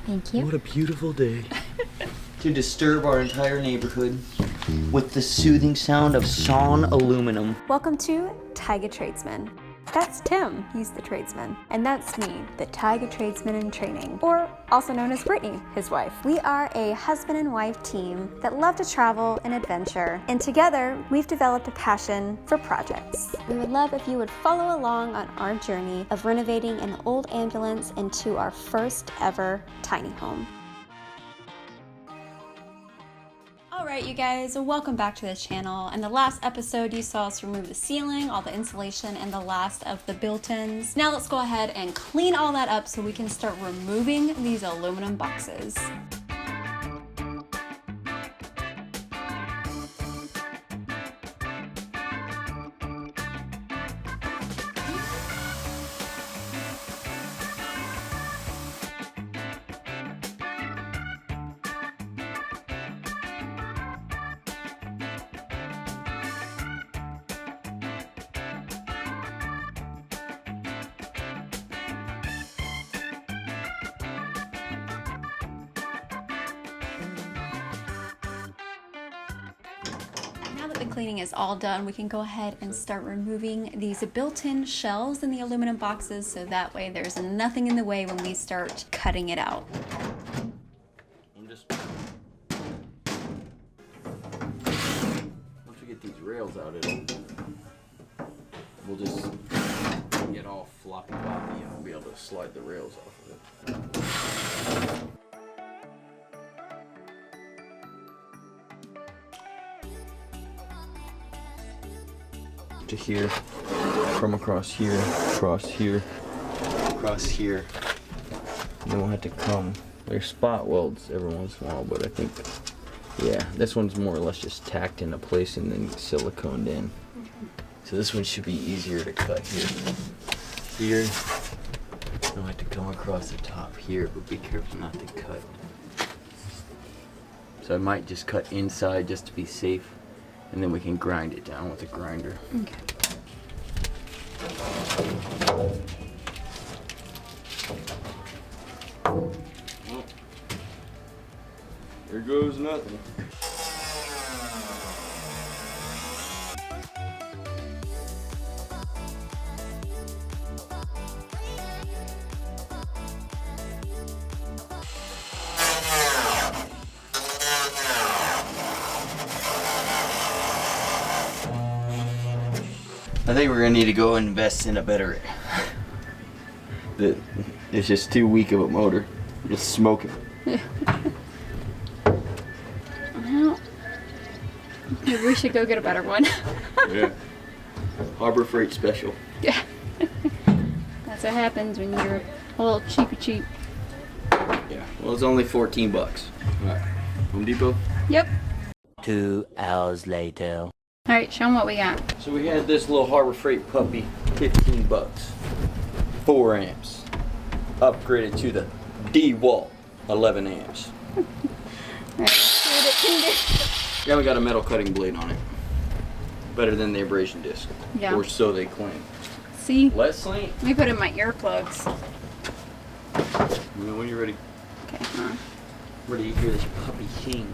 Thank you. What a beautiful day. To disturb our entire neighborhood with the soothing sound of sawn aluminum. Welcome to Taiga Tradesman. That's Tim, he's the tradesman. And that's me, the Taiga Tradesman in training, or also known as Brittany, his wife. We are a husband and wife team that love to travel and adventure, and together we've developed a passion for projects. We would love if you would follow along on our journey of renovating an old ambulance into our first ever tiny home. Alright you guys, welcome back to the channel. In the last episode you saw us remove the ceiling, all the insulation, and the last of the built-ins. Now let's go ahead and clean all that up so we can start removing these aluminum boxes. Now that the cleaning is all done, we can go ahead and start removing these built-in shelves in the aluminum boxes so that way there's nothing in the way when we start cutting it out. Once we get these rails out, we'll just get all floppy floppy and we'll be able to slide the rails off of it. To here, from across here, across here, across here. And then we'll have to come. There's spot welds every once in a while, but I think, yeah, this one's more or less just tacked into place and then siliconed in. So this one should be easier to cut here. Here, I'll have to come across the top here, but be careful not to cut. So I might just cut inside just to be safe. And then we can grind it down with a grinder. Okay. Well, there goes nothing. I think we're gonna need to go invest in a better. It's just too weak of a motor. Just smoking. Well, maybe we should go get a better one. Yeah. Harbor Freight Special. Yeah. That's what happens when you're a little cheapy cheap. Yeah. Well, it's only 14 bucks. Alright. Home Depot. Yep. 2 hours later. Alright, show them what we got. So we had this little Harbor Freight puppy, 15 bucks. 4 amps. Upgraded to the DeWalt, 11 amps. Alright, let's see what it can do. Yeah, we got a metal cutting blade on it. Better than the abrasion disc. Yeah. Or so they claim. See? Let's see. Let me put in my earplugs. When you're ready. Okay, hold on. Ready to hear this puppy sing.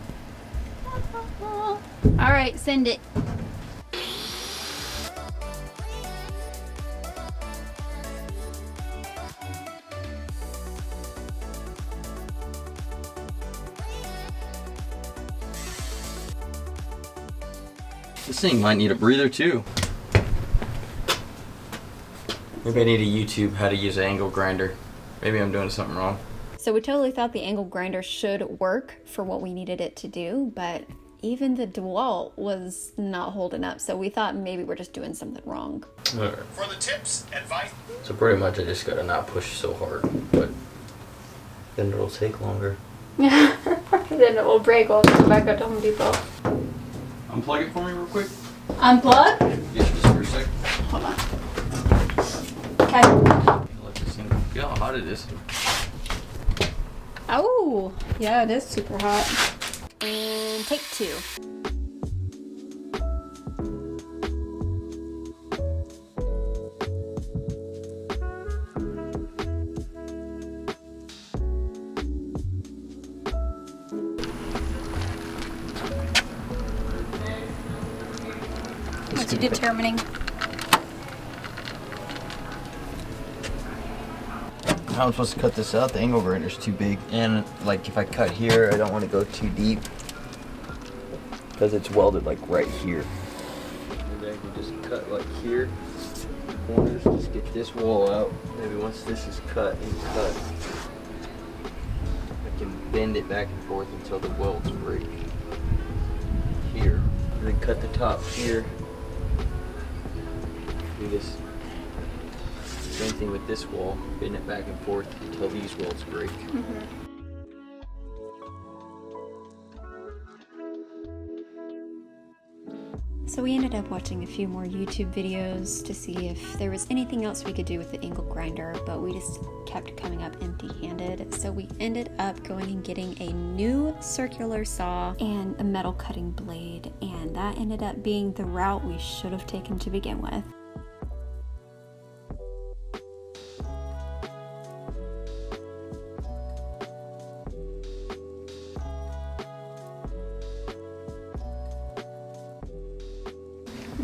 Alright, send it. This thing might need a breather too. Maybe I need a YouTube how to use an angle grinder. Maybe I'm doing something wrong. So we totally thought the angle grinder should work for what we needed it to do, but even the DeWalt was not holding up, so we thought maybe we're just doing something wrong. Alright. For the tips, advice. So pretty much I just gotta not push so hard, but then it'll take longer. Then it will break while we go back up to Home Depot. Unplug it for me real quick. Unplug? Yeah, just for a sec. Hold on. Okay. Let this thing feel how hot it is. Oh, yeah, it is super hot. And take 2. to determining. How I'm supposed to cut this out? The angle grinder's too big. And like if I cut here, I don't want to go too deep because it's welded like right here. Maybe I can just cut like here, corners, just get this wall out. Maybe once this is cut and cut, I can bend it back and forth until the welds break here. And then cut the top here. Do this. Same thing with this wall, bend it back and forth until these welds break. So we ended up watching a few more YouTube videos to see if there was anything else we could do with the angle grinder, but we just kept coming up empty-handed. So we ended up going and getting a new circular saw and a metal cutting blade, and that ended up being the route we should have taken to begin with.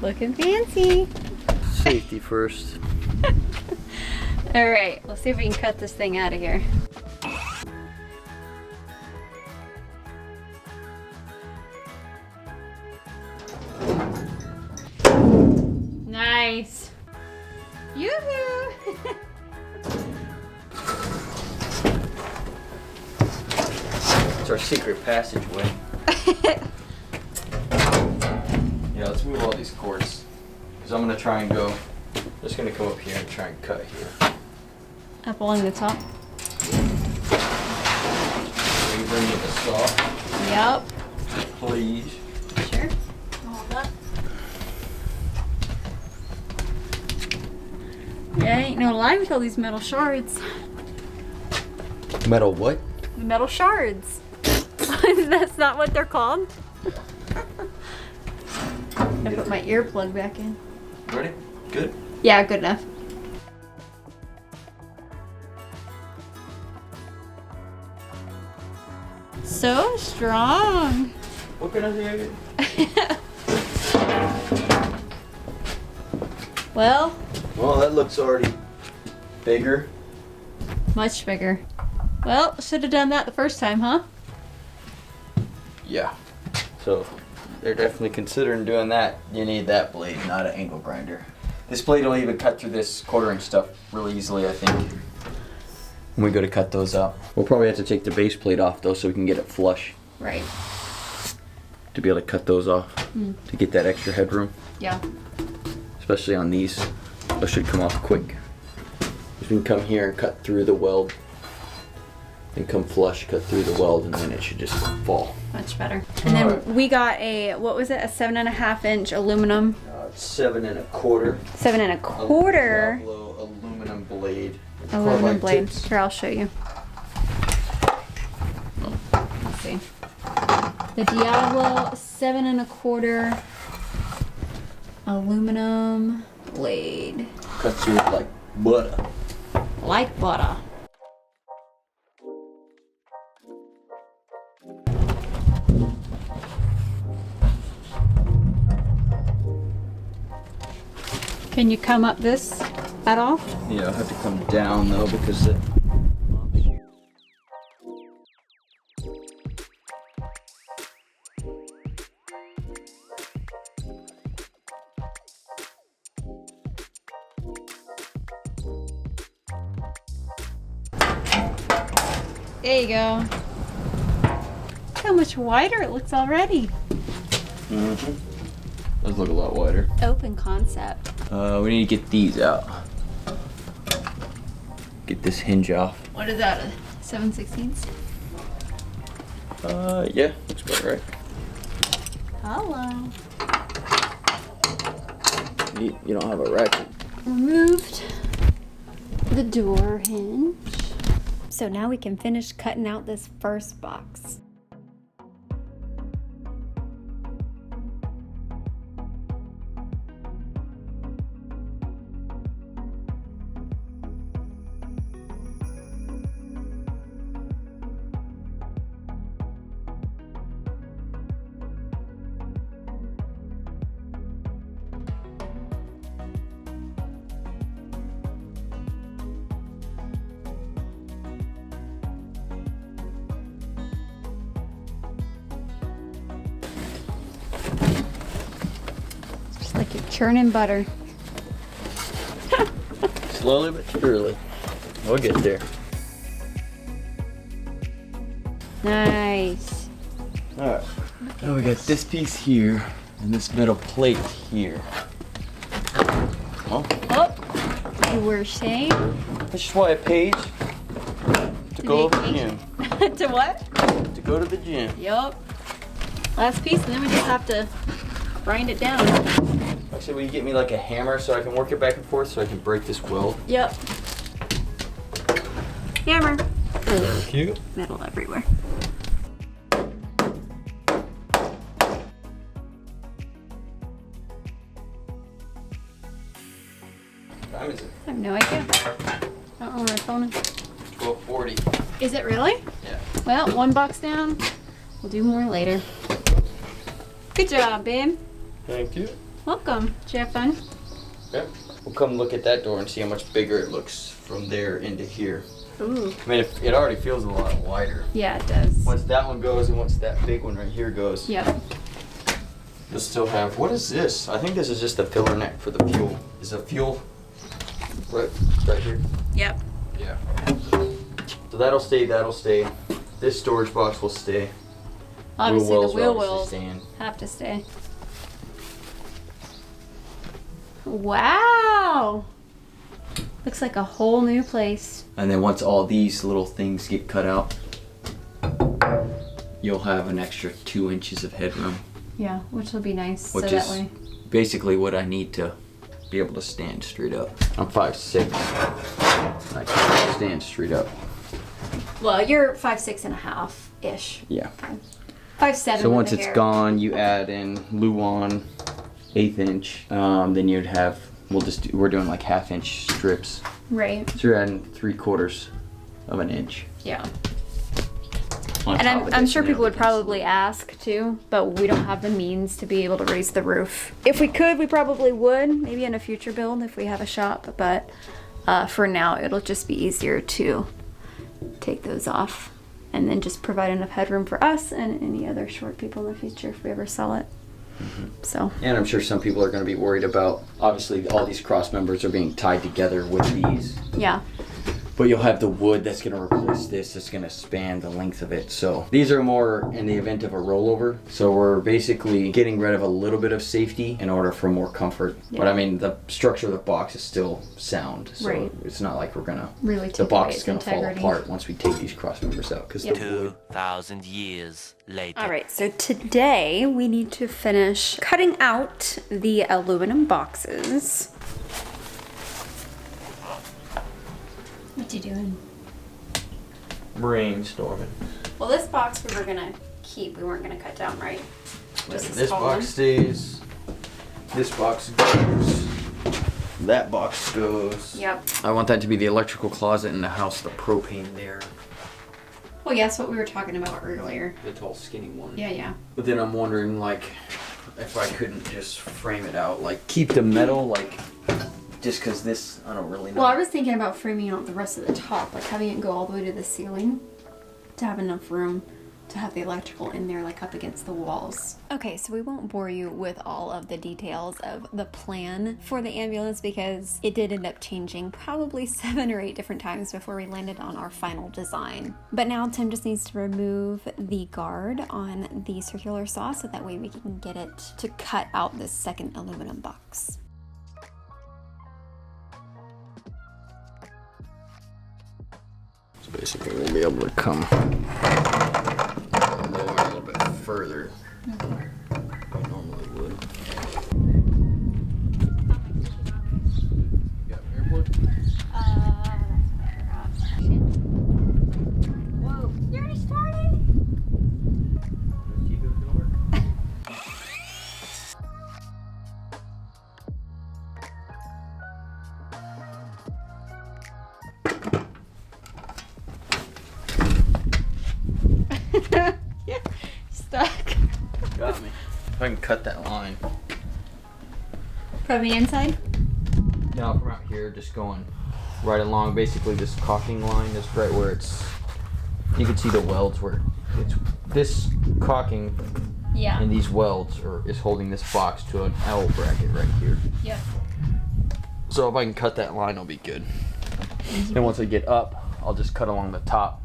Looking fancy. Safety first. All right, let's see if we can cut this thing out of here. Nice. Yoo-hoo! It's our secret passageway. Yeah, let's move all these cords. Because I'm going to try and go, just going to come up here and try and cut here. Up along the top? So you bring me the saw? Yep. Please. Sure. Hold up. Yeah, ain't no lie with all these metal shards. Metal what? Metal shards. That's not what they're called. I put my earplug back in. Ready? Good? Yeah, good enough. So strong. What can I say? Well, That looks already bigger. much bigger. Well, should have done that the first time, huh? Yeah. So they're definitely considering doing that. You need that blade, not an angle grinder. This blade will even cut through this quartering stuff really easily, I think. When we go to cut those out. We'll probably have to take the base plate off though so we can get it flush. Right. To be able to cut those off. To get that extra headroom. Yeah. Especially on these. Those should come off quick. We can come here and cut through the weld. And come flush, cut through the weld, and then it should just fall. Much better. And then we got a, what was it? A 7.5 inch aluminum. 7 1/4. 7 1/4. Diablo aluminum blade. Aluminum Carbide blade. tips. Here, I'll show you. Let's see. The Diablo 7 1/4 aluminum blade. Cuts through it like butter. Like butter. Can you come up this at all? Yeah, I'll have to come down though because it. There you go. Look how much wider it looks already. Those look a lot wider. Open concept. We need to get these out. Get this hinge off. What is that? 7/16? Yeah, looks about right. Hello. You don't have a ratchet. Removed the door hinge. So now we can finish cutting out this first box. You're churning butter. Slowly but surely. We'll get there. Nice. Alright. Now we got this piece here and this metal plate here. Oh, Oh, you were saying? that's just why I paid to go to the gym. To what? To go to the gym. Yup. Last piece, and then we just have to grind it down. Actually, will you get me like a hammer so I can work it back and forth so I can break this weld? Yep. Hammer. Thank you. Metal everywhere. What time is it? I have no idea. I don't know where my phone is. 12:40. Is it really? Yeah. Well, one box down. We'll do more later. Good job, babe. Thank you. Welcome. Did you have fun? Okay. We'll come look at that door and see how much bigger it looks from there into here. Ooh. I mean, it already feels a lot wider. Yeah, it does. Once that one goes and once that big one right here goes, Yep. you'll still have, what is this? I think this is just the filler neck for the fuel. Is the fuel right here? Yep. Yeah. So that'll stay. This storage box will stay. Obviously, the will wheel obviously wells staying. have to stay. Wow. Looks like a whole new place. And then once all these little things get cut out, you'll have an extra 2 inches of headroom. Yeah, which will be nice. Which so is that way. basically what I need to be able to stand straight up. I'm 5'6". I can stand straight up. Well, you're 5'6.5" ish. Yeah. 5'7". So with once the it's hair. gone, you add in Luan, 1/8 inch. Then you'd have, we're doing like 1/2 inch strips. Right. So you're adding 3/4 of an inch. Yeah. on And top of I'm this, sure and then people would it'll be probably ask too, but we don't have the means to be able to raise the roof. If we could, we probably would, maybe in a future build if we have a shop, but for now it'll just be easier to take those off and then just provide enough headroom for us and any other short people in the future if we ever sell it. So. And I'm sure some people are going to be worried about, obviously all these cross members are being tied together with these. Yeah. But you'll have the wood that's going to replace this. That's going to span the length of it. So these are more in the event of a rollover. So we're basically getting rid of a little bit of safety in order for more comfort. Yeah. But I mean, the structure of the box is still sound. So Right. it's not like we're going to, Really the take away box is its going to fall integrity. apart once we take these cross members out. Because Yep. the wood. 2,000 years later. All right, so today we need to finish cutting out the aluminum boxes. What you doing? Brainstorming. Well, this box we were gonna keep. We weren't gonna cut down, right? Just This box stays. This box goes. That box goes. Yep. I want that to be the electrical closet in the house, the propane there. Well, yes, what we were talking about earlier. The tall, skinny one. Yeah, yeah. But then I'm wondering, like, if I couldn't just frame it out, like, keep the metal, like, just because this, I don't really know. Well, I was thinking about framing out the rest of the top, like having it go all the way to the ceiling to have enough room to have the electrical in there, like up against the walls. Okay, so we won't bore you with all of the details of the plan for the ambulance because it did end up changing probably 7 or 8 different times before we landed on our final design. But now Tim just needs to remove the guard on the circular saw so that way we can get it to cut out this second aluminum box. So basically, we'll be able to come lower a little bit further than we normally would. You got airport? Whoa, you already started? Keep it gonna work. Yeah, stuck. Got me. If I can cut that line. From the inside? No, from out here, just going right along, basically this caulking line is right where it's, you can see the welds where it's, this caulking Yeah. And these welds is holding this box to an L bracket right here. Yep. So if I can cut that line, I'll be good. Then once I get up, I'll just cut along the top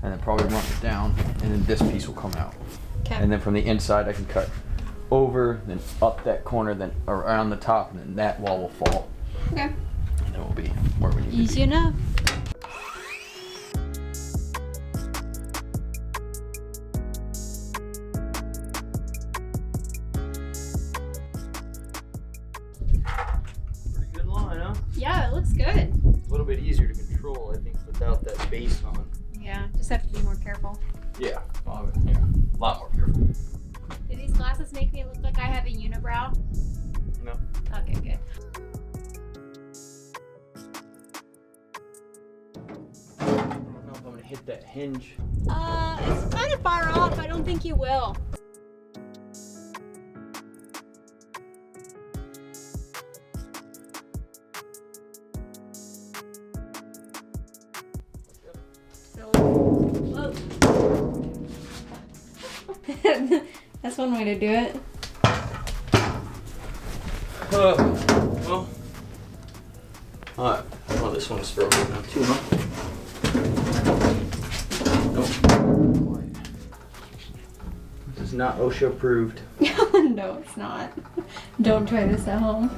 and then probably run it down, and then this piece will come out. Okay. And then from the inside, I can cut over, then up that corner, then around the top, and then that wall will fall. Okay. And then we'll be where we need to be. Easy enough. Pretty good line, huh? Yeah, it looks good. A little bit easier to control, I think, without that base on. Yeah, just have to be more careful. Yeah, yeah, a lot more careful. Do these glasses make me look like I have a unibrow? No. Okay, good. I don't know if I'm gonna hit that hinge. It's kind of far off. I don't think you will. So, whoa. That's one way to do it. Well. Alright. Well, this one's broken now too, huh? Nope. This is not OSHA approved. No, it's not. Don't try this at home.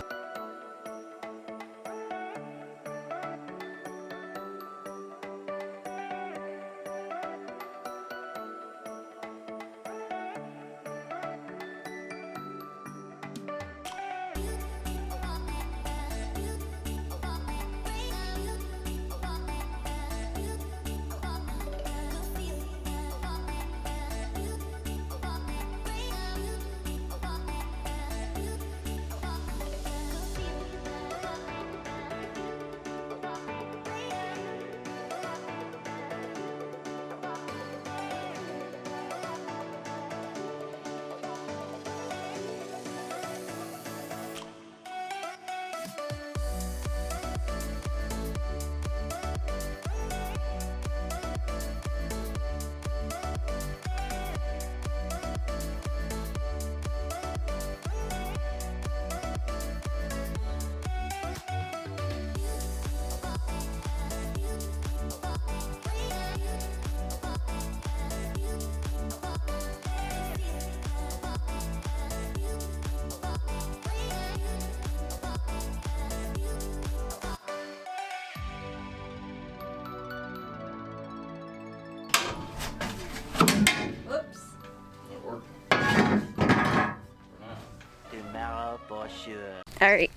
Tomorrow for sure. Alright,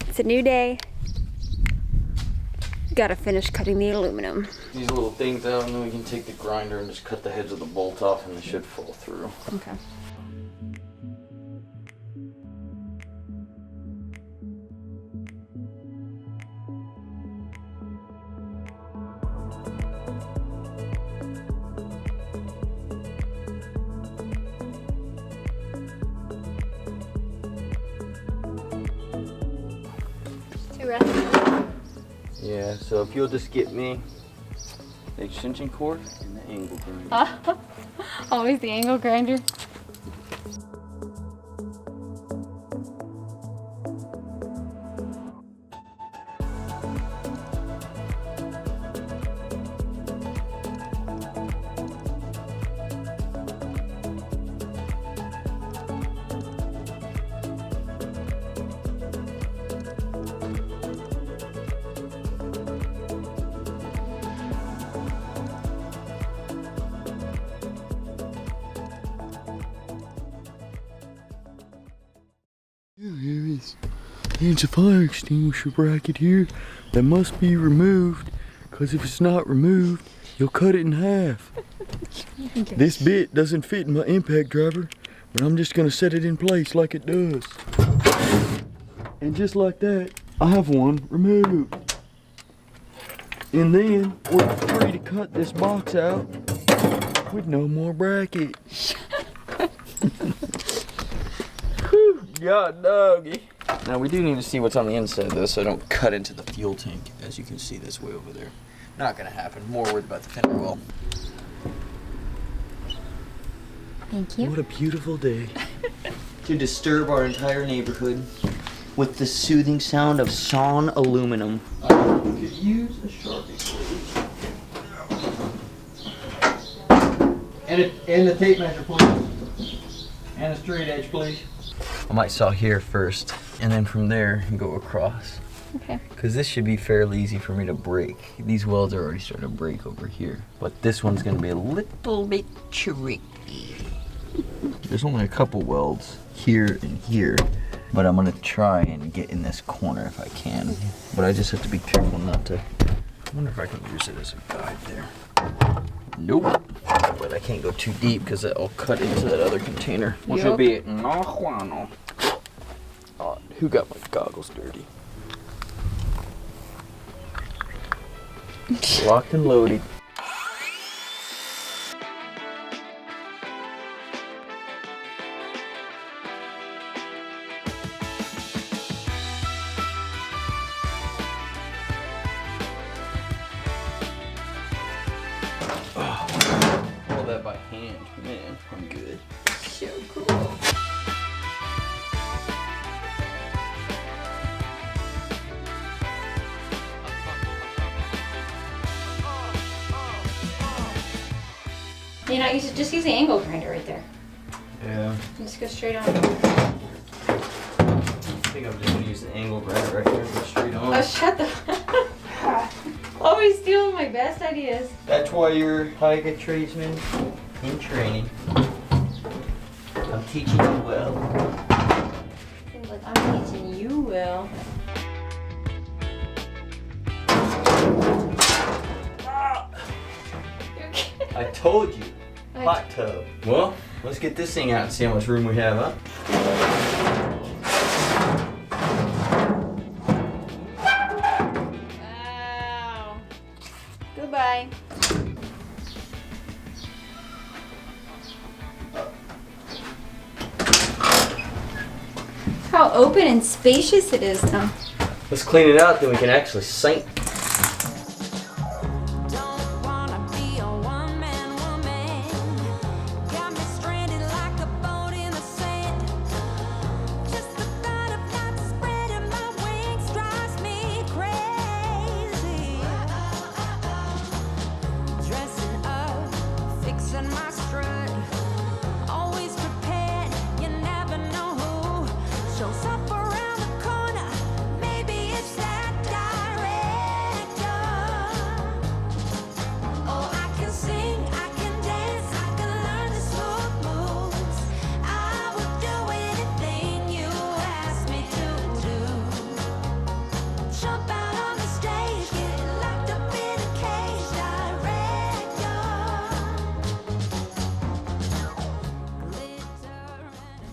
it's a new day. Gotta finish cutting the aluminum. These little things out, and then we can take the grinder and just cut the heads of the bolt off, and they should fall through. Okay. Too rusty. Yeah, so if you'll just get me the extension cord and the angle grinder. Always the angle grinder. There's a fire extinguisher bracket here that must be removed, because if it's not removed, you'll cut it in half. This bit doesn't fit in my impact driver, but I'm just going to set it in place like it does. And just like that, I have one removed. And then we're free to cut this box out with no more bracket. God doggy. Now we do need to see what's on the inside though, so I don't cut into the fuel tank. As you can see, that's way over there. Not gonna happen. More worried about the fender well. Thank you. What a beautiful day. To disturb our entire neighborhood with the soothing sound of sawn aluminum. I could use a Sharpie, please. And the tape measure, please. And a straight edge, please. I might saw here first, and then from there go across. Okay. Because this should be fairly easy for me to break. These welds are already starting to break over here. But this one's going to be a little bit tricky. There's only a couple welds here and here. But I'm going to try and get in this corner if I can. But I just have to be careful not to... I wonder if I can use it as a guide there. Nope. But I can't go too deep because that'll cut into that other container. Which will be no bueno. Oh, who got my goggles dirty? Locked and loaded. All that by hand, man. I'm good. So cool. You know, you should just use the angle grinder right there. Yeah. Just go straight on. I think I'm just gonna use the angle grinder right there and go straight on. Oh, shut the. Always stealing my best ideas. That's why you're Taiga tradesman in training. I'm teaching you well. Seems like I'm teaching you well. I told you. Hot tub. Well, let's get this thing out and see how much room we have, huh? Wow. Goodbye. How open and spacious it is now. Let's clean it out, then we can actually sink.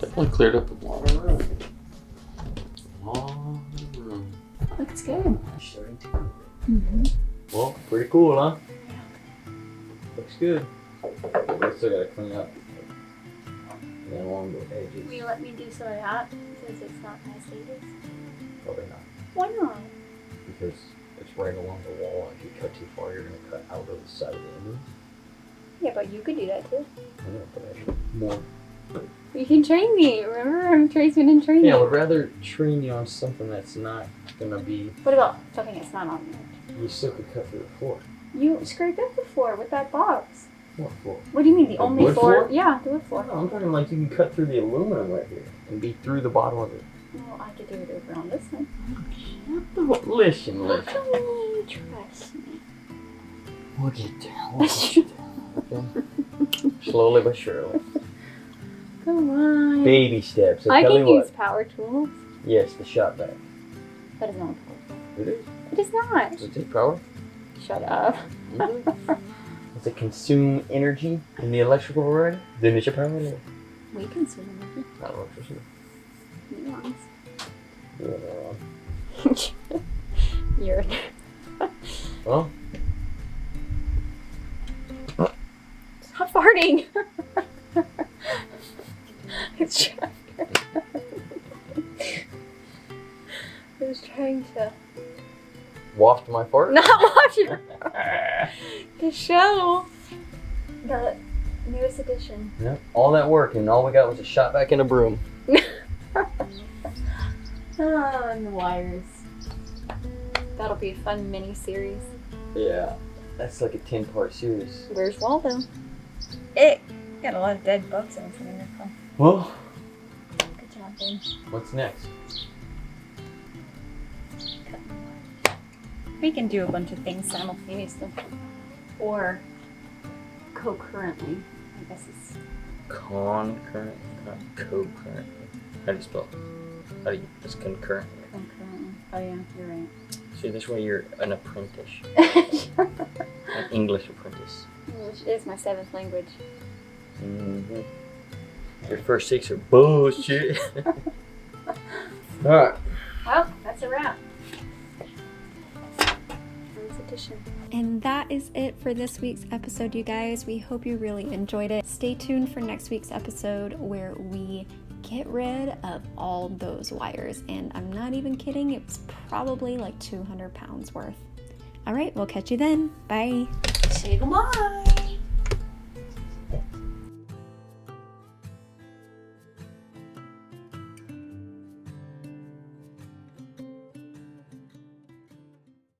Definitely cleared up a lot of room. Looks good. Starting to. Well, pretty cool, huh? Looks good. We still gotta clean up. And then along the edges. Will you let me do some of that since it's not my status? Probably not. Why not? Because it's right along the wall, and if you cut too far, you're gonna cut out of the side of the image. Yeah, but you could do that too. I know, but I need more. You can train me. Remember, I'm tradesman in training. Yeah, I would rather train you on something that's not gonna be. What about something that's not on there? You still could cut through the floor. You scraped up the floor with that box. What floor? What do you mean, the only wood floor? floor? Yeah, the wood floor. No, I'm talking like you can cut through the aluminum right here and be through the bottom of it. Well, I could do it over on this one. Listen. Oh, trust me. We'll get there. Okay? Slowly but surely. Come on. Baby steps. I tell can you use what. power tools. Yes, the shot vac. That is not a power tool. It is. It is not. Does it take power? Shut up. Really? Does it consume energy in the electrical array? Then it's your power tool. We consume energy. Not electricity. Neurons. Yeah, You're. well. Stop farting. It's Chapter. I was trying to Waft my fart? not watch your to show the Newest edition. Yep. All that work and all we got was a shot back in a broom. Oh, and the wires. That'll be a fun mini-series. Yeah. That's like a 10-part series. Where's Waldo? It got a lot of dead bugs in there. Well, Good job, Ben. what's next? We can do a bunch of things simultaneously. Or concurrently. I guess it's Concurrent, not co-current. How do you spell? How do you? It's concurrent. concurrently. Oh yeah, you're right. See, this way you're an apprentice, an English apprentice. English is my 7th language. Mm-hmm. Your first 6 are bullshit. All right. Well, that's a wrap. And that is it for this week's episode, you guys. We hope you really enjoyed it. Stay tuned for next week's episode where we get rid of all those wires. And I'm not even kidding, it was probably like 200 pounds worth. All right, we'll catch you then. Bye. Say goodbye.